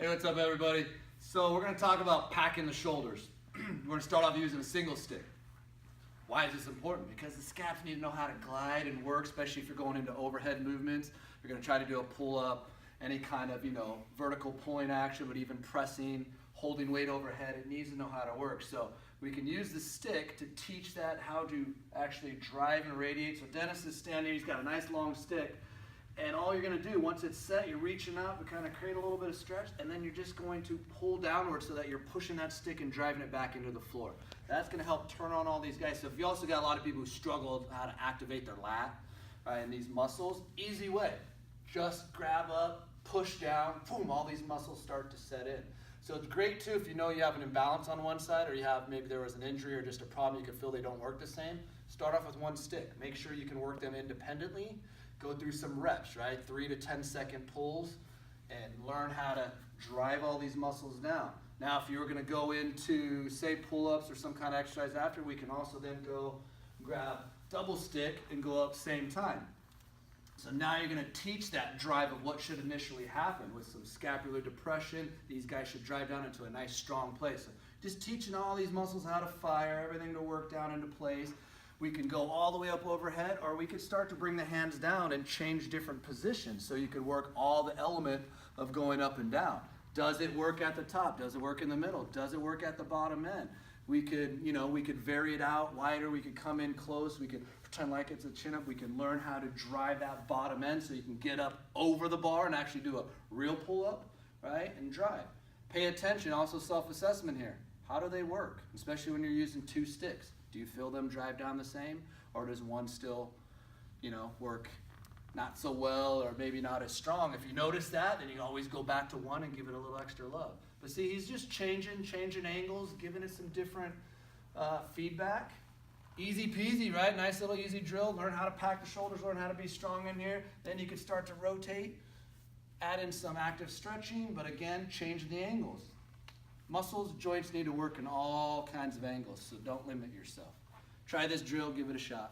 Hey, what's up everybody? So we're going to talk about packing the shoulders. We're going to start off using a single stick. Why is this important? Because the scaps need to know how to glide and work, especially if you're going into overhead movements. You're going to try to do a pull-up, any kind of, vertical pulling action, but even pressing, holding weight overhead, it needs to know how to work. So we can use the stick to teach that how to actually drive and radiate. So Dennis is standing, he's got a nice long stick. And all you're going to do, once it's set, you're reaching up and kind of create a little bit of stretch, and then you're just going to pull downward so that you're pushing that stick and driving it back into the floor. That's going to help turn on all these guys. So if you also got a lot of people who struggle how to activate their lat, right, and these muscles, easy way. Just grab up, push down, boom, all these muscles start to set in. So it's great too if you know you have an imbalance on one side, or you have maybe there was an injury or just a problem, you can feel they don't work the same. Start off with one stick. Make sure you can work them independently. Go through some reps, right? 3 to 10 second pulls and learn how to drive all these muscles down. Now, if you were gonna go into, say, pull-ups or some kind of exercise after, we can also then go grab double stick and go up same time. So now you're gonna teach that drive of what should initially happen with some scapular depression. These guys should drive down into a nice strong place. So just teaching all these muscles how to fire, everything to work down into place. We can go all the way up overhead, or we could start to bring the hands down and change different positions. So you could work all the element of going up and down. Does it work at the top? Does it work in the middle? Does it work at the bottom end? We could, we could vary it out wider. We could come in close. We could pretend like it's a chin up. We can learn how to drive that bottom end so you can get up over the bar and actually do a real pull up, right? And drive. Pay attention, also self-assessment here. How do they work? Especially when you're using two sticks. Do you feel them drive down the same, or does one still, work not so well, or maybe not as strong? If you notice that, then you always go back to one and give it a little extra love. But see, he's just changing angles, giving it some different feedback. Easy peasy, right? Nice little easy drill. Learn how to pack the shoulders, learn how to be strong in here. Then you can start to rotate, add in some active stretching, but again, change the angles. Muscles, joints need to work in all kinds of angles, so don't limit yourself. Try this drill, give it a shot.